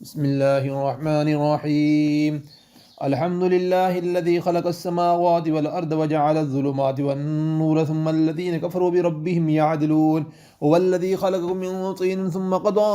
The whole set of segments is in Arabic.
بسم الله الرحمن الرحيم. الحمد لله الذي خلق السماوات والأرض وجعل الظلمات والنور ثم الذين كفروا بربهم يعدلون. هو الذي خلقكم من طين ثم قضى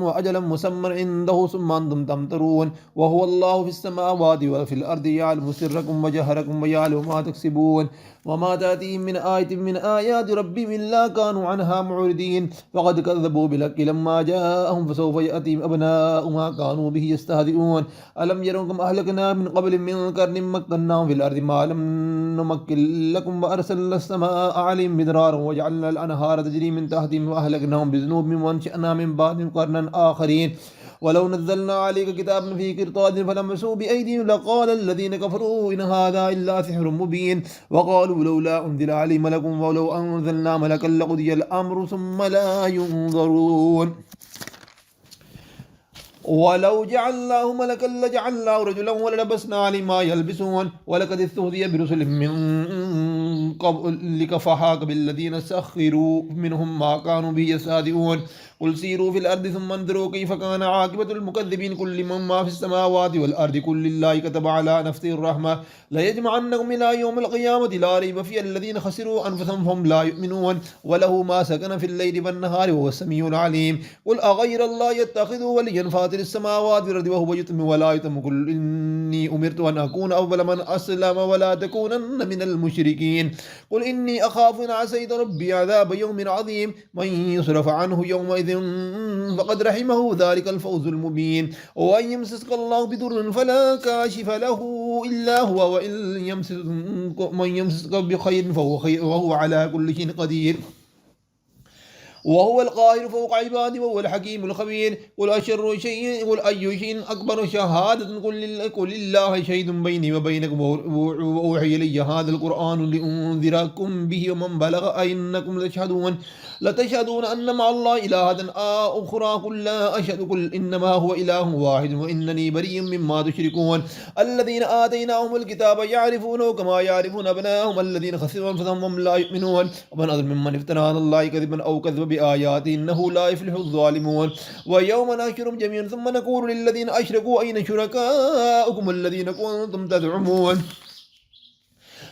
وأجلا مسمى عنده ثم أنتم تمترون. وهو الله في السماوات وفي الأرض يعلم سركم وجهركم ويعلم ما تكسبون. وما تأتيهم من آية من آيات ربهم إلا كانوا عنها معرضين. فقد كذبوا بالحق لما جاءهم فسوف يأتيهم أبناء ما كانوا به يستهزئون. ألم يروا كم أهلكنا من قبل من قرن مكناهم في الأرض ما لم نمكن لكم وأرسلنا السماء عليهم مدرارا وجعلنا الأنهار تجري من تحتهم وأهلكناهم بذنوبهم وأنشأنا من بعدهم قرنا آخرين. ولو نزلنا عليك كتابا في قرطاس فلمسوا بأيديهم لقال الذين كفروا إن هذا إلا سحر مبين. وقالوا لولا أنزل عليه ملك ولو أنزلنا ملكا لقضي الأمر ثم لا ينظرون. ولو جعلناه ملكا لجعلناه رجلا وللبسنا عليه ما يلبسون. ولقد استهزئ برسل من قبلك فحاق بالذين سخروا منهم ما كانوا به يستهزئون. قل سيروا في الأرض ثم انظروا كيف كان عاقبة المكذبين. كل من ما في السماوات والأرض كل الله كتب على نفسه الرحمة ليجمعنكم إلى يوم القيامة لا ريب فيه الذين خسروا أنفسهم فهم لا يؤمنون. وله ما سكن في الليل والنهار وهو السميع العليم. قل أغير الله يتخذ وليا فاطر السماوات والأرض وهو يتم ولا يتم. قل إني أمرت أن أكون أول من أسلم ولا تكونن من المشركين. قل إني أخاف إن عصيت ربي عذاب يوم عظيم. من يصرف عنه يومئذ فقد رحمه ذلك الفوز المبين. وإن يمسسك الله بضر فلا كاشف له إلا هو وإن يمسسك بخير فهو خير وهو على كل شيء قدير. وهو القاهر فوق عباده وهو الحكيم الخبير. قل أشر شيء قل أي شيء أكبر شهادة قل الله شهيد بيني وبينكم وأوحي إلي هذا القرآن لأنذركم به ومن بلغ أئنكم لتشهدون أن مع الله إلها أخرى. قل لا أشهد قل إنما هو إله واحد وإنني بريء مما تشركون. الذين آتيناهم الكتاب يعرفونه كما يعرفون أبناءهم الذين خسروا أنفسهم لا يؤمنون. ومن أظلم ممن افترى على الله كذبا أو كذب بآياته إنه لا يفلح الظالمون. ويوم نحشرهم جميعا ثم نقول للذين أشركوا أين شركاؤكم الذين كنتم تزعمون.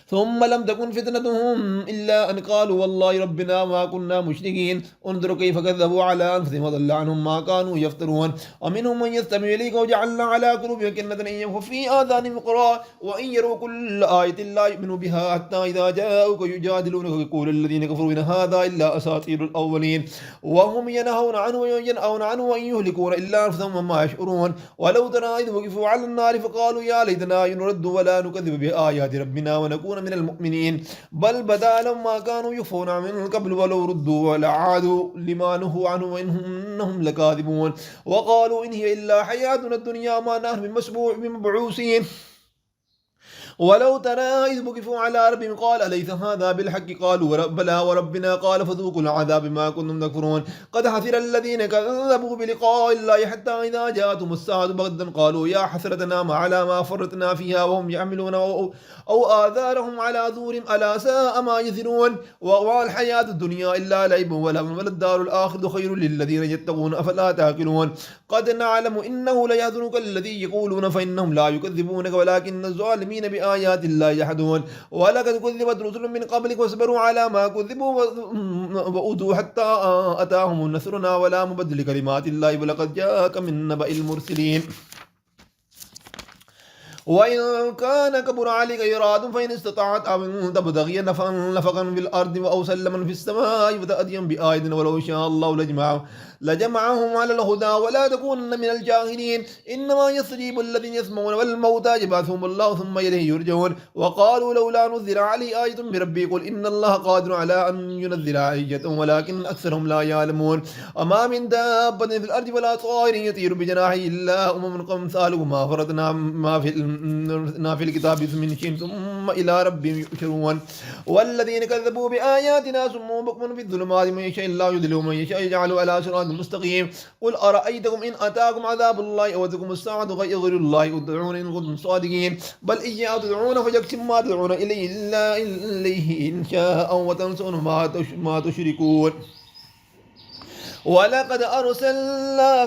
ثم لم تكن فتنتهم إلا أن قالوا والله ربنا ما كنا مشركين. انظروا كيف كذبوا على أنفسهم وضل عنهم ما كانوا يفترون. ومنهم من يستمع إليك وجعلنا على قلوبهم أكنة أن يفقهوا في آذانهم وقرا وإن يروا كل آية لا يؤمنوا بها حتى إذا جاءوك يجادلونك يقول الذين كفروا إن هذا إلا أساطير الأولين. وهم ينهون عنه وينأون عنه وإن يهلكون إلا أنفسهم وما يشعرون. ولو ترى إذ وقفوا على النار فقالوا يا ليتنا نرد ولا نكذب بآيات ربنا ونكون من المؤمنين. بل بدا لهم ما كانوا يخفون من قبل ولو ردوا ولعادوا لما نهوا عنه وإنهم لكاذبون. وقالوا إن هي إلا حياتنا الدنيا ما نحن بمبعوثين. ولو ترى إذ وقفوا على ربهم قال أليس هذا بالحق قالوا بلى وربنا قال فذوقوا العذاب ما كنتم تكفرون. قد حسر الذين كذبوا بلقاء الله حتى إذا جاءتهم الساعة بغتة قالوا يا حسرتنا على ما فرطنا فيها وهم يعملون أو آثارهم على ظهورهم ألا ساء ما يزرون. وما الحياة الدنيا إلا لعب ولهو وللدار الآخرة خير للذين يتقون أفلا تأكلون. قد نعلم إنه ليحزنك الذي يقولون فإنهم لا يكذبونك ولكن الظالمين بآيات الله يحدون. ولقد كذبت رسل من قبلك واصبروا على ما كذبوا وأوذوا حتى أتاهم نصرنا ولا مبدل كلمات الله ولقد جاءك من نبأ المرسلين. وإن كان كبر عليك إراد فإن استطعت أن تبتغي نفقا في الأرض أو سلما في السماء فتأتيهم بآية ولو شاء الله لجمعهم على الهدى ولا تكونن من الجاهلين. إنما يستجيب الذين يسمعون والموتى يبعثهم الله ثم إليه يرجعون. وقالوا لولا نزل عليه آية من ربي قل إن الله قادر على أن ينزل آية ولكن أكثرهم لا يعلمون. وما من دابة في الأرض ولا طائر يطير بجناحه إلا أمم أمثالكم ما فرطنا في الكتاب من شيء ثم إلى ربهم يحشرون. والذين كذبوا بآياتنا صم بكم في الظلمات من يشاء الله يضلل ومن يشاء يجعله على صراط مستقيم. قل أرأيتكم إن أتاكم عذاب الله أو أتاكم الساعة غير الله تدعون إن كنتم صادقين. بل إياه تدعون فيكتم ما تدعون إليه إلا إليه إن شاء وتنسون ما تشركون. ولقد أرسلنا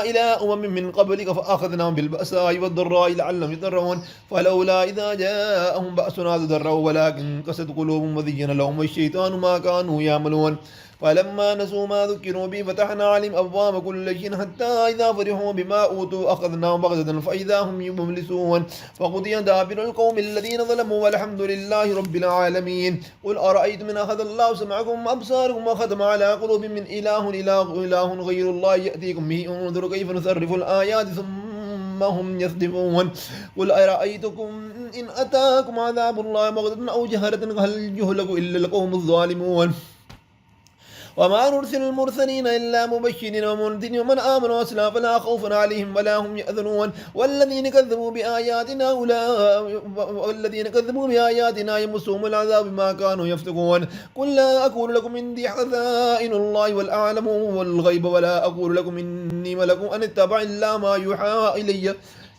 إلى من قبلك فأخذناهم بالبأساء والضراء لعلهم يضرعون فلولا إذا جاءهم بأسنا تضرعوا ولكن قست قلوبهم وزين لهم الشيطان ما كانوا يعملون فلما نسوا ما ذكروا به فتحنا عليهم أبواب كل شيء حتى إذا فرحوا بما أوتوا أخذناهم بغتة فإذا هم مبلسون فقضي دابر القوم الذين ظلموا والحمد لله رب العالمين قل أرأيتم من أخذ الله سمعكم وأبصاركم وختم على قلوب من إله غير الله يأتيكم به انظروا كيف نصرف الآيات ثم هم يصدفون قل أرأيتكم إن أتاكم عذاب الله بغتة أو جهرة هل يهلك إلا القوم الظالمون وما نرسل المرسلين إلا مبشرين ومنذرين ومن آمن وأصلح فلا خوف عليهم ولا هم يحزنون والذين كذبوا بآياتنا يمسهم العذاب بما كانوا يفسقون قل لا أقول لكم عندي خزائن الله والأعلم والغيب ولا أقول لكم إني ملك أن اتبع إلا ما يوحى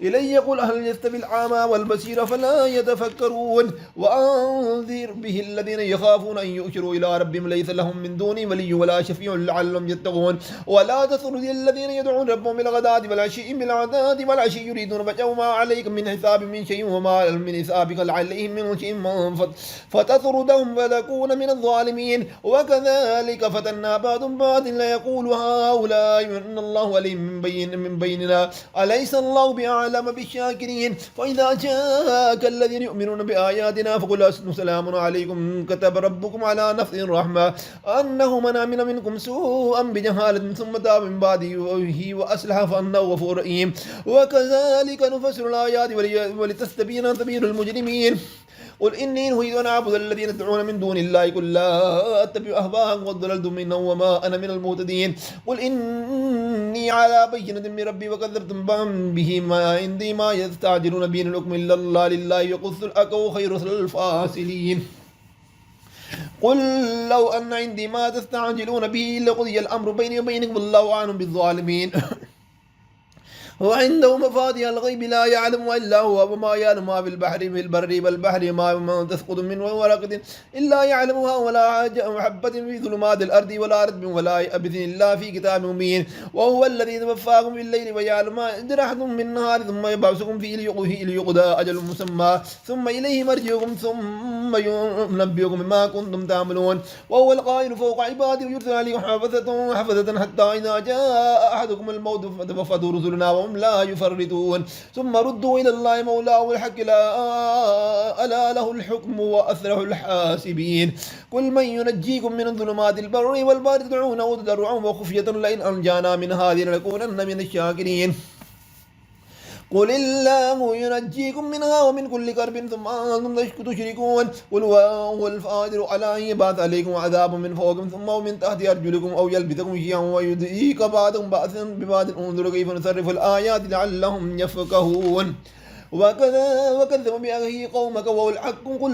إلي قل هل يستوي الأعمى والبصير فلا يتفكرون وأنذر به الذين يخافون أن يؤشروا إلى ربهم ليس لهم من دونه ولي ولا شفيع لعلهم يتقون ولا تطرد الذين يدعون ربهم بالغداة والعشي يريدون وجهه ما عليك من حساب من شيء وما من حسابك عليهم من شيء فتطردهم فتكون من الظالمين وكذلك فتنا بعضهم بعض ليقول هؤلاء من الله عليهم من بيننا أليس الله بأعلم بالشاكرين فإذا جاءك الذين يؤمنون بآياتنا فقل سلام عليكم كتب ربكم على نفسه الرحمة أنه من عمل منكم سوءا بجهالة ثم تاب من بعده وأصلح فأنه غفور رحيم وكذلك نفسر الآيات ولتستبين سبيل المجرمين قل إني نهيت أن أعبد الذين تدعون من دون الله قل لا أتبع أهواءهم قد ضللت منهم وما أنا من المهتدين قل إني على بينة من ربي وكذبتم به ما عندي ما يستعجلون به الحكم إلا الله لله يقص الحق خير الفاصلين قل لو أن عندي ما تستعجلون به لقضي الأمر بيني وبينكم والله أعلم بالظالمين وعنده مفاتيح الغيب لا يعلم إلا هو وما يعلم ما في البر والبحر ما تسقط من ورقة إلا يعلمها ولا حبة في ظلمات الأرض ولا رطب ولا يابس إلا في كتاب مبين وهو الذي يتوفاكم بالليل ويعلم ما جرحتم من النهار ثم يبعثكم فيه ليقضى أجل مسمى ثم إليه مرجعكم ثم ينبئكم بما كنتم تعملون وهو القائل فوق عباده ويرسل عليكم حفظة حتى إذا جاء أحدكم الموت فتوفته رسلنا وهم لا يفرطون ثم ردوا إلى الله مولاه الحق ألا له الحكم وأسرع الحاسبين قل من ينجيكم من ظلمات البر والبحر تدعونه وتضرعا وخفية لئن أنجانا من هذه لنكونن من الشاكرين قل الله ينجيكم منها ومن كل كرب ثم أنتم تشركون قل هو القادر على أن يبعث عليكم عذاب من فوقكم ثم من تحت أرجلكم أو يلبسكم شيئا ويذيق بعضكم بأسا ببعض انظروا كيف نصرف الآيات لعلهم يفقهون وكذبوا بأخيه قومك وهو الحق قل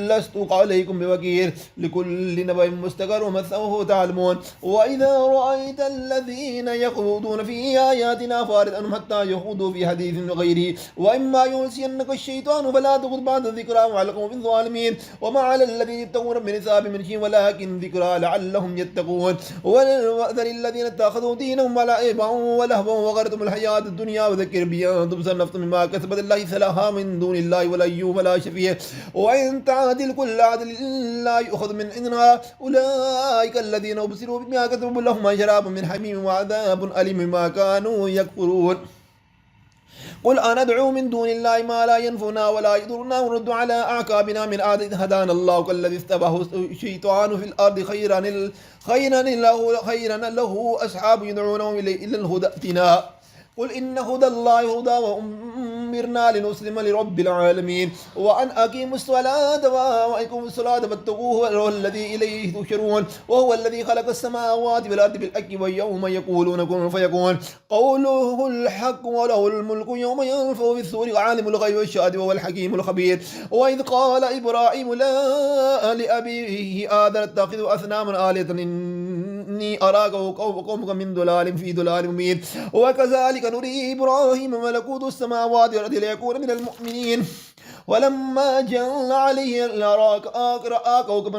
لست عليكم بوكيل لكل نبأ مستقر ومسوه تعلمون وإذا رأيت الذين يخوضون في آياتنا فارد أنهم حتى يخوضوا في حديث غيره وإما ينسينك الشيطان فلا تخذ بعد الذكرى مع القوم الظالمين وما على الذين يتقون من حساب من شيء ولكن ذكرى لعلهم يتقون وذر الذين اتخذوا دينهم لعبا ولهوا وغرتهم الحياة الدنيا وذكر بها تبصر نفس مما كسبت الله لها من دون الله ولا يوم ولا شفيع وإن تعدل كل عدل لا يؤخذ من عندنا أولئك الذين أبصروا بما كسبوا لهم شراب من حميم وعذاب أليم بما كانوا يكفرون قل أندعو من دون الله ما لا ينفعنا ولا يضرنا ونرد على أعقابنا من بعد هدانا الله كالذي استباه الشيطان في الأرض خيرا له أصحاب يدعونه إلى الهدى ائتنا قل إن هدى الله هدى وأمرنا لنسلم لرب العالمين وأن أقيموا الصلاة وأقيموا الصلاة واتقوه وهو الذي إليه تحشرون وهو الذي خلق السماوات والأرض بالحق ويوم يقولون كن فيكون قوله الحق وله الملك يوم ينفخ في الصور عالم الغيب والشهادة وهو الحكيم الخبير وإذ قال إبراهيم لا لأبيه آذر اتخذوا أصناما آلهة إني أراك وقومك من ضلال مبين وكذلك نري إبراهيم ملكوت السماوات والأرض ليكون من المؤمنين ولما جل عليه رأى كوكبا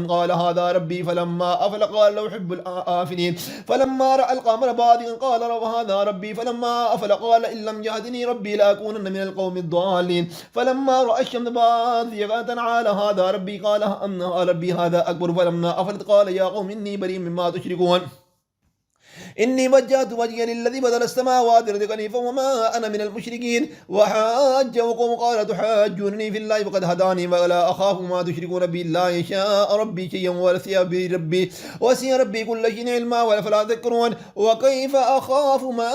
قال هذا ربي فلما أفل قال لو أحب الآفلين فلما رأى القمر بازغا قال هذا ربي فلما أفل قال إن لم يهدني ربي لأكونن من القوم الضالين فلما رأى الشمس بازغة قال هذا ربي قال ربي هذا أكبر فلما أفلت قال يا قوم إني بريء مما تشركون إني وجهت وجهي للذي بدل السماوات والأرض حنيفا وما أنا من المشركين وحاجه قوم قال تحاجونني في الله وقد هداني ولا أخاف ما تشركون به لا يشاء ربي شيئا وسع ربي كل شيء علما ولا فلا تذكرون وكيف أخاف ما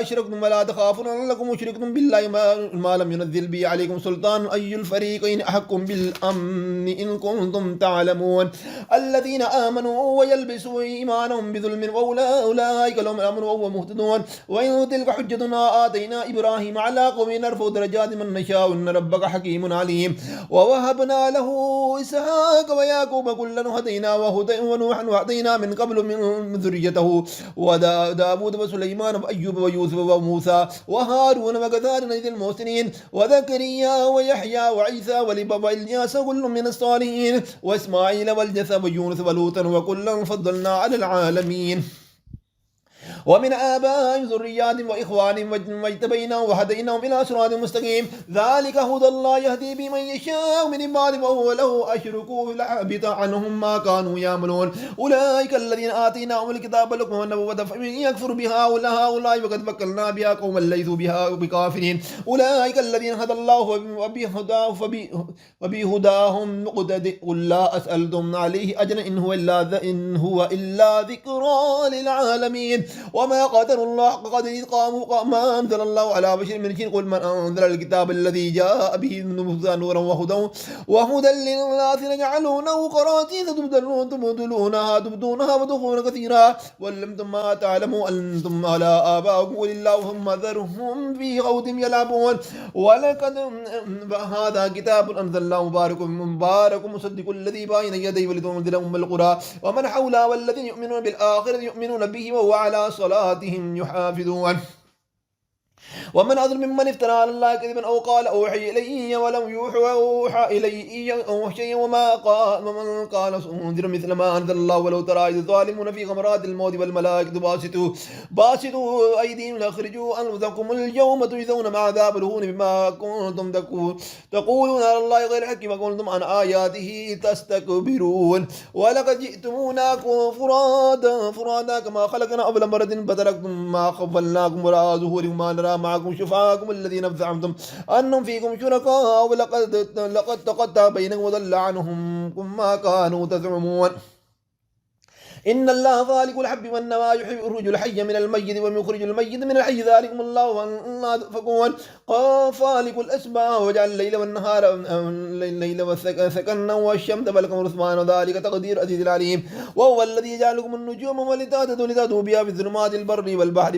أشركتم ولا تخافون أنكم أشركتم بالله ما لم ينزل به عليكم سلطان أي الفريقين أحق بالأمن إن كنتم تعلمون الذين آمنوا ويلبسوا إيمانهم بظلم أولئك لهم الأمر وهو مهتدون وإن تلك حجتنا آتينا إبراهيم على قوم نرفع درجات من نشاء إن ربك حكيم عليم ووهبنا له إسحاق ويعقوب كلا هدينا ونوحا وهدينا من قبل من ذريته وداود وسليمان وأيوب ويوسف وموسى وهارون وكذلك نجزي المحسنين وزكريا ويحيى وعيسى وإلياس كل من الصالحين وإسماعيل واليسع ويونس ولوطا وكلا فضلنا على العالمين ومن آبائهم ذريات وإخوانهم واجتبيناهم وهديناهم إلى صراط مستقيم ذلك هدى الله يهدي بمن يشاء من عباده وهو له أشركوا لحبط عنهم ما كانوا يعملون أولئك الذين آتيناهم الكتاب لكم والنبوة فمن يكفر بها هؤلاء وقد وكلنا بها قوما ليسوا بها بكافرين أولئك الذين هدى الله وبهداهم مقتدئ قل لا أسألتم عليه أجرا إن هو إلا ذكرى للعالمين وما قدر الله حق قدره قاموا ما أنزل الله على بشر من شيء قل من أنزل الكتاب الذي جاء به نورا وهدى للناس يجعلونه قراطيس تبدونها وتخفون كثيرا ولم ما تعلموا أنتم على آبائكم قل اللهم ذرهم في خوضهم يلعبون ولقد هذا كتاب أنزلناه مبارك مصدق الذي بين يديه ولتنذر أم القرى ومن حولها والذين يؤمنون بالآخرة يؤمنون به وهو على صلاتهم يحافظون ومن أظلم ممن افترى على الله كذبا أو قال أوحي إلي ولم يوحى إلي شيئا ومن قال سأنذر مثل ما أنزل الله ولو ترى إذ الظالمون في غمرات الموت والملائكة باسطوا أيديهم لأخرجوا أنفسكم اليوم تجزون ما عذاب الهون بما كنتم تقولون على الله غير الحق وكنتم عن آياته تستكبرون ولقد جئتمونا فرادا كما خلقنا أول مرة فتركتم ما خولناكم وراء ظهوركم ما نرى معكم شفعاءكم الذين زعمتم أنهم فيكم شركاء ولقد تقطع بينهم وضل عنهم ما كانوا تزعمون إن الله خالق الحب والنوى يخرج الحي من الميت ويخرج الميت من الحي ذلكم الله فكون خالق الأسباع وجعل الليل والنهار سكنا والشمس والقمر حسبانا ذلك تقدير العزيز العليم وهو الذي جعلكم النجوم ولتهتدوا بها في ظلمات البر والبحر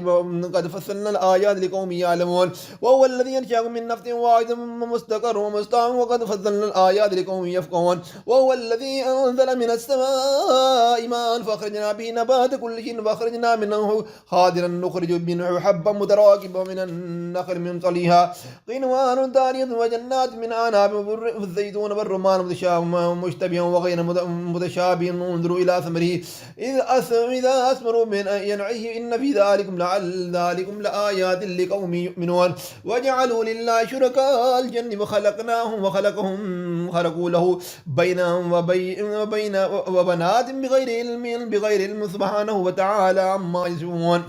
قد فصلنا الآيات لقوم يعلمون وهو الذي ينشأكم من نفس واحدة مستقر ومستودع وقد فصلنا الآيات لقوم يفقهون وهو الذي أنزل من السماء ماء فأخرجنا به نبات كل شيء فأخرجنا منه خادرا نخرج منه حبا متراكبا من النخل من طليها قنوان دانية وجنات من أعناب والزيتون والرمان مشتبها وغير متشابه انظروا إلى ثمره إذا أثمروا من ينعيه إن في ذلكم لآيات لقوم يؤمنون وجعلوا لله شركاء الجن وخلقناهم خلقوا له بينهم وبنات بغير علم سبحانه وتعالى عما يصفون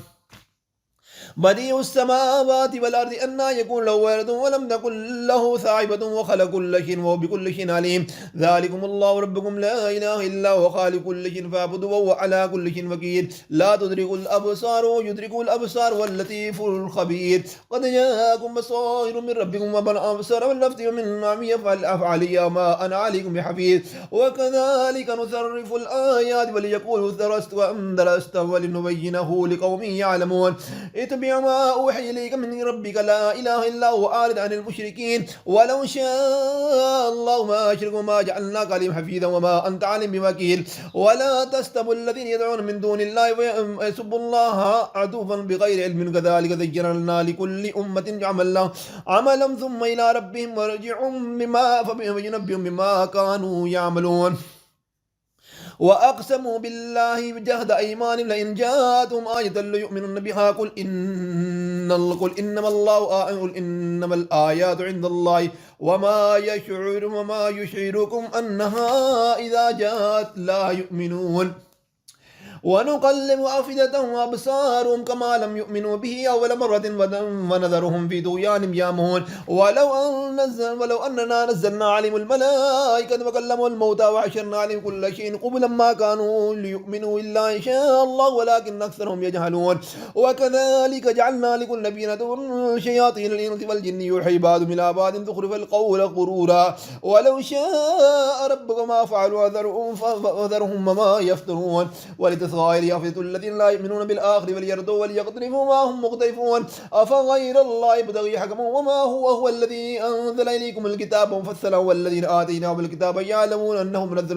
بديع السماوات والأرض أنى يكون له ولد ولم تكن له صاحبة وخلق كل شيء وهو بكل شيء عليم ذلكم الله ربكم لا إله إلا هو خالق كل شيء فاعبدوه وهو على كل شيء وكيل لا تدرك الأبصار ويدرك الأبصار واللطيف الخبير قد جاءكم بصائر من ربكم ومن أبصر واللفظ ومن عم يفعل أفعالي وما أنا عليكم بحفيظ وكذلك نصرف الآيات وليقولوا درست ولنبينه لقوم يعلمون اتبع ما أوحي إليك من ربك لا إله إلا هو أعرض عن المشركين ولو شاء الله ما أشركوا ما جعلناك عليهم حفيظا وما أنت عليهم بوكيل ولا تستبوا الذين يدعون من دون الله ويسبوا الله عدوا بغير علم كذلك زينا لنا لكل أمة عملا ثم إلى ربهم مرجعهم فينبئهم بما كانوا يعملون وأقسموا بالله جهد أيمانهم لئن جاءتهم آية ليؤمنن بها قل إنما الآيات عند الله وما يشعركم أنها إذا جاءت لا يؤمنون ونقلب أفئدتهم وأبصارهم كما لم يؤمنوا به أول مرة ونذرهم في طغيانهم يعمهون ولو أننا نزلنا عليهم الملائكة وكلموا الموتى وحشرنا عليهم كل شيء قبلا ما كانوا ليؤمنوا إلا إن شاء الله ولكن أكثرهم يجهلون وكذلك جعلنا لكل نبي شياطين الإنس والجن يوحي بعضهم إلى بعض زخرف القول غرورا ولو شاء ربك ما فعلوا وذرهم وما يفترون ولتصغى أفئدة الذين لا يؤمنون بالآخرة وليرضوا وليقترفوا ما هم مقترفون أفغير الله يبتغي حكما وما هو الذي أنزل إليكم الكتاب مفصلا والذين آتيناهم الكتاب يعلمون أنه منزل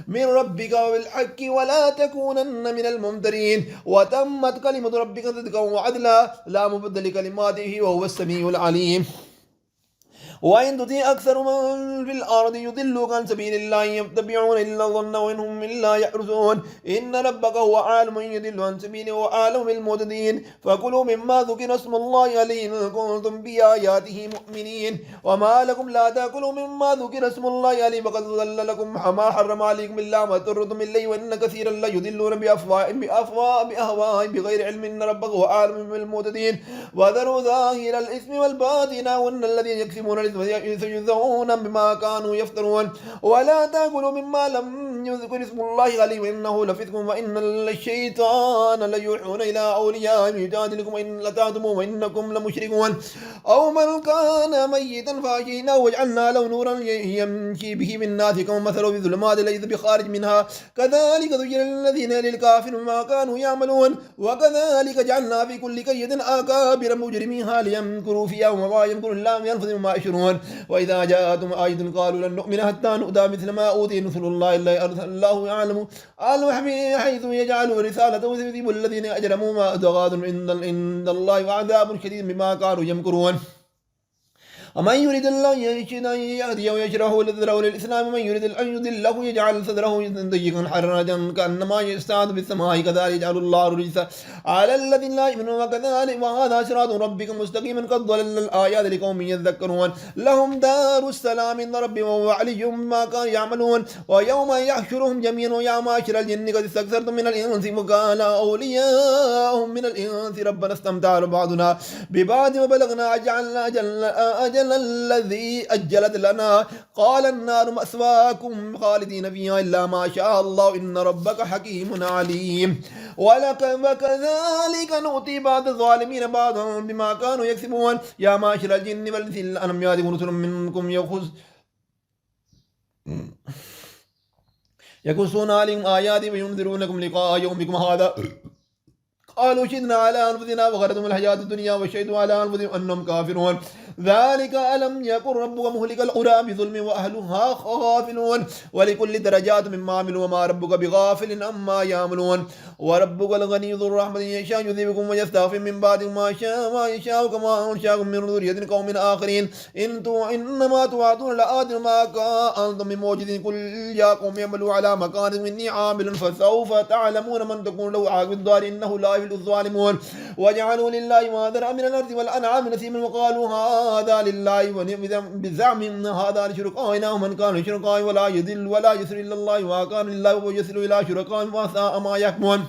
من ربك بالحق ولا تكونن من الممترين وتمت كلمة ربك صدقا وعدلا لا مبدل لكلماته وهو السميع العليم وإن تطيع أكثر من في الأرض يضلوك عن سبيل الله يتبعون إلا الظن وإنهم إلا يحرسون إن ربك هو عالم من يضل عن سبيله وعالم بالمعتدين فكلوا مما ذكر اسم الله عليه إن كنتم بآياته مؤمنين وما لكم لا تأكلوا مما ذكر اسم الله عليه فقد ضل لكم ما حرم عليكم إلا ما اضطررتم إليه وإن كثيرا لا يضلون بأهوائهم بغير علم إن ربك هو عالم بالمعتدين وذروا ظاهر الإثم والباطن وإن الذين يكسبون يجزون بما كانوا يفترون ولا تأكلوا مما لم يذكر اسم الله عليه وإنه لفسق وإن الشيطان ليوحون إلى أوليائهم يجادلكم وإن لتعتموا وإنكم لمشركون أو من كان ميتا فأحييناه وجعلنا له نورا يمشي به من الناس كمثله في الظلمات ليس بخارج منها كذلك زين للذين للكافرين ما كانوا يعملون وكذلك جعلنا في كل قرية أكابر مجرميها ليمكروا فيها وما يمكر الله ينفذ ما يشرون وإذا جاءتهم آية قالوا لن نؤمن حتى نؤتى مثل ما أوتي رسل الله إلا الله يعلم حيث يجعل رسالته يذهب الذين أجرموا ما أتغاض عند الله وعذاب شديد بما كانوا يمكرون ومن يريد الله أن يهديه ويشرحه صدره للإسلام ومن يريد أن يضله يجعل صدره ضيقا حرجا كأنما يصعد بالسماء كذلك يجعل الله الرجس على الذين لا يؤمنون وكذلك وهذا صراط ربك مستقيما قد ضلل الآيات لقوم يذكرون لهم دار السلام عند ربهم وهو علي بما كانوا يعملون ويوم يحشرهم جميعا يا معشر الجن قد استكثرتم من الإنس وقال أولياءهم من الإنس ربنا استمتع بعضنا ببعض وبلغنا أجل الذي أجلت لنا قال النار مأسواكم خالدين فيها إلا ما شاء الله إن ربك حكيم عليم وكذلك نؤتي بعض الظالمين بعضا بما كانوا يكسبون يا معشر الجن والإنس ألم يأتكم رسل منكم يقصون عليهم آياتي وينذرونكم لقاء يومكم هذا قالوا شهدنا على أنفسنا وغرتهم الحياة الدنيا وشهدوا على أنفسهم أنهم كافرون ذلك ألم يكن ربك مهلك القرى بظلم وأهلها غافلون ولكل درجات مما عملوا وما ربك بغافل عما يعملون وربك الغني ذو الرحمة يشاء يذهبكم ويستغفر من بعد ما يشاء كما أنشأكم من ذرية قوم آخرين إنما توعدون لآت ما أنتم بموجدين قل يا قوم اعملوا على مكانكم إني عامل فسوف تعلمون من تكون له عاقبة الدار إنه لا يفلح الظالمون وجعلوا لله ما ذرأ من الأرض والأنعام نسيما وقالوا هذا لله بزعم إن هذا لشركائنا ومن كان شركاء ولا يضل ولا يسر إلا الله وكان لله ويسر إلى شركاء وساء ما يحكمون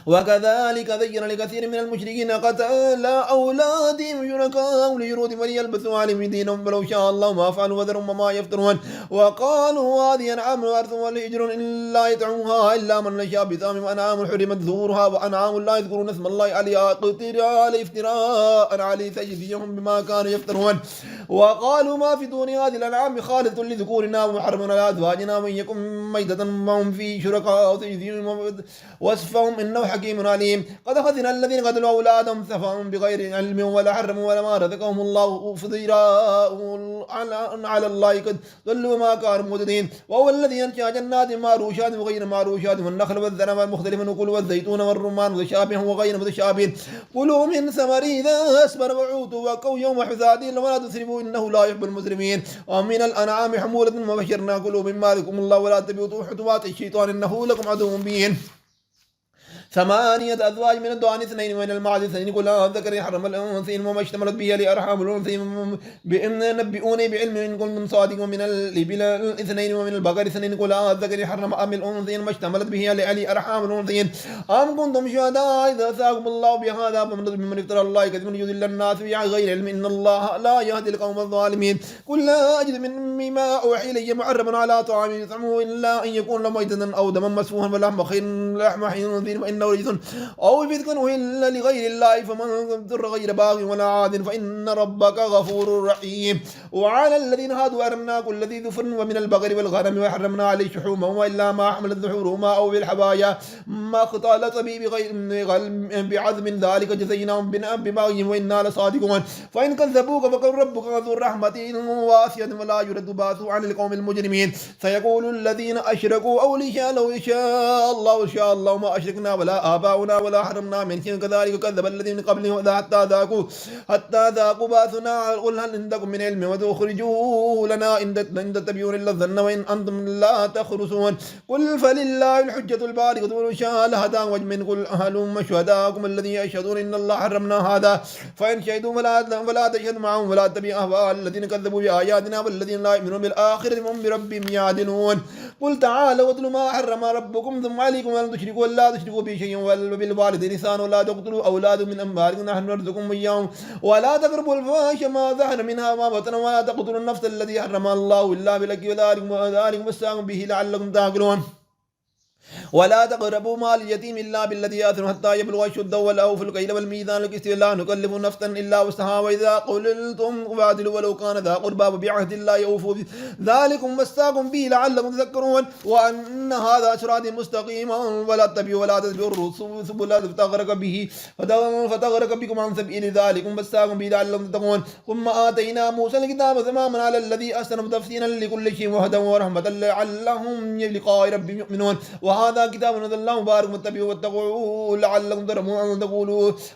وكذلك زين لكثير من المشركين قتل أولادهم شركاء ليرودهم وليلبسوا عليهم دينهم ولو شاء الله ما فعلوا وذرهم وما يفترون وقالوا هذه أنعام وأرث والهجر إلا يدعوها إلا من نشاء بثام وأنعام حرمت ظهورها وأنعام لا يذكرون اسم الله عليها افتراء عليه فجزيهم بما كانوا يفترون وقالوا ما في دون هذه الأنعام خالصة لذكورنا ومحرم على أزواجنا وإن يكن ميتة وهم في شركاء وصفهم إنه حكيم عليم قد أخذنا الذين قتلوا أولادهم سفها بغير علم ولا حرموا ولا ما رزقهم الله فضيراء على الله قد ضلوا ما كانوا مهتدين وهو الذي أنشأ جنات معروشات وغير معروشات والنخل والذنب المختلف النخل والزيتون والرمان متشابه وغير متشابه كلوا من ثمره إذا أثمر وعوتوا وقوا يوم حصاده ولا تسرفوا إنه لا يحب المسرفين ومن الأنعام حمولة وبشرنا كلوا مما رزقكم الله ولا تتبعوا خطوات الشيطان إنه لكم عدو مبين 8 أزواج من الضأن 2 ومن المعز 2 قل الذكر حرم الأنثيين وما اشتملت به لأرحام الأنثيين نبئوني بعلم إن كنتم صادقين ومن الإبل 2 ومن البقر 2 قل الذكر حرم أم الأنثيين ما اشتملت به لأرحام الأنثيين أم كنتم شهداء إذا ساقم الله بهذا فمن افترى الله كذبا يضل الناس بغير علم إن الله لا يهدي القوم الظالمين قل لا أجد مما أوحي إلي محرما على طعام يطعمه إلا أن يكون ميتة أو دما مسفوحا ولحم خنزير فإنه رجس أو فسق إلا لغير الله فمن اضطر غير باغ ولا عاد فإن ربك غفور رحيم وعلى الذين هادوا حرمنا كل ذي ظفر ومن البقر والغنم وحرمنا عليه شحومهما إلا ما حملت ظهورهما أو بالحبايا ما اختلط به بعظم ذلك جزيناهم ببغيهم وإنا لصادقون فإن كذبوك فقل ربك ذو رحمة واسعة ولا يرد بأسه عن القوم المجرمين سيقول الذين أشركوا أو لو يشاء الله ما أشركنا ولا آباؤنا ولا حرمنا من شيء كذلك كذب الذين من قبلهم حتى ذاقوا بأسنا قل هل عندكم من علم وتخرجوه لنا إن تتبعون إلا الظن وإن أنتم لا تخرصون قل فلله الحجة البالغة ولو شاء لهداكم أجمعين قل هلم شهداءكم الذين يشهدون إن الله حرمنا هذا فإن شهدوا فلا تشهد معهم ولا تتبع أهواء الذين كذبوا بآياتنا والذين لا يؤمنون بالآخرة هم بربهم يعدلون قل تعالوا واتلوا ما حرم ربكم ثم عليكم أن تشركوا ولا تشركوا به شيئا وبالوالدين إحسانا ولا تقتلوا أولادكم من أموالكم نحن نرزقكم وإياهم ولا تقربوا الفواحش ما ظهر منها ما بطن ولا تقتلوا النفس التي حرم الله إلا بالحق وذلكم وصاكم به لعلكم تعقلون ولا تقربوا مال اليتيم إلا بالذي آثر حتى يبلغ أشده والأوفوا الكيل والميزان القسط لا نكلف نفسا إلا وسعها وإذا قلتم فاعدلوا ولو كان ذا قربى وبعهد الله يوفوا ذلكم وصاكم به لعلكم تذكرون وأن هذا صراطي مستقيما ولا تتبعوا السبل فتغرق بكم عن سبيل ذلكم وصاكم به لعلكم تتقون ثم آتينا موسى الكتاب تماما على الذي أحسن تفصيلا لكل شيء وهدى ورحمة لعلهم بلقاء ربهم يؤمنون وهذا كتاب نزل الله مبارك متبعوا واتقوا لعلكم ترحمون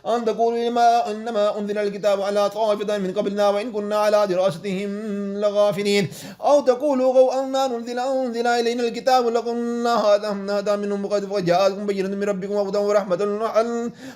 أن تقولوا إنما أنزل الكتاب على طائفة من قبلنا وإن كنا على دراستهم لغافلين أو تقولوا لو أننا أنزل إلينا الكتاب لكنا هذا منهم قد وجاءكم بينة من ربكم وهدى ورحمة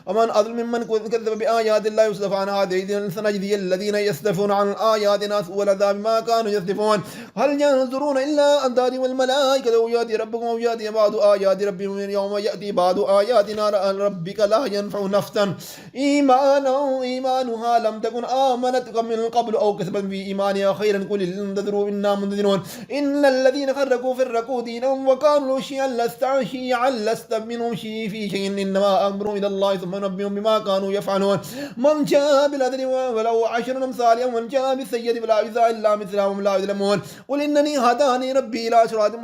ومن أظلم ممن كذب بآيات الله يصدف عن هذه سنجزي الذين يصدفون عن آياتنا سوء العذاب ما كانوا يصدفون هل ينظرون إلا أن تأتي الملائكة أو يأتي ربكم أو يأتي بعض آيات ربهم يوم يأتي بعض آياتنا ربك لا ينفع نفسا إيمانها لم تكن آمنت من قبل أو كسبت في إيمانها خيرا قل انتظروا إنا منتظرون إن الذين خرجوا في الركود دينهم وكانوا شيعا لست منهم في شيء إنما أمرهم إلى الله ثم نبئهم بما كانوا يفعلون من جاء بالعدل ولو 10 أمثالها ومن جاء بالسيئة فلا يجزى إلا مثلها وهم لا يظلمون قل إنني هداني ربي إلى صراط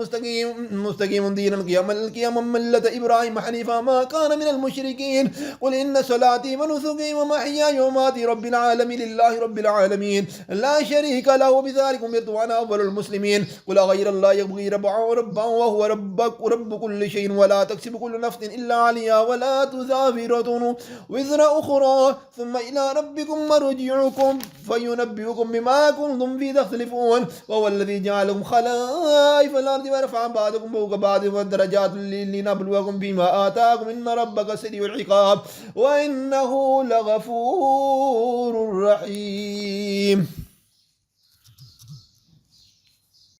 مستقيم دينا القيامة ملة إبراهيم حنيفا ما كان من المشركين قل إن صلاتي ونسكي ومحياي ومماتي رب العالمين لله رب العالمين لا شريك له وبذلك أمرت وأنا أول المسلمين قل غير الله يبغي ربا وهو رب كل شيء ولا تكسب كل نفس إلا عليها ولا تزافرة وزر أخرى ثم إلى ربكم مرجعكم فينبئكم بما كنتم فيه تختلفون وهو الذي جعلكم خلائف الأرض ورفع بعضكم فوق بعض والدرجات لنبلوكم بما آتاكم إن ربك سريع العقاب وإنه لغفور رحيم.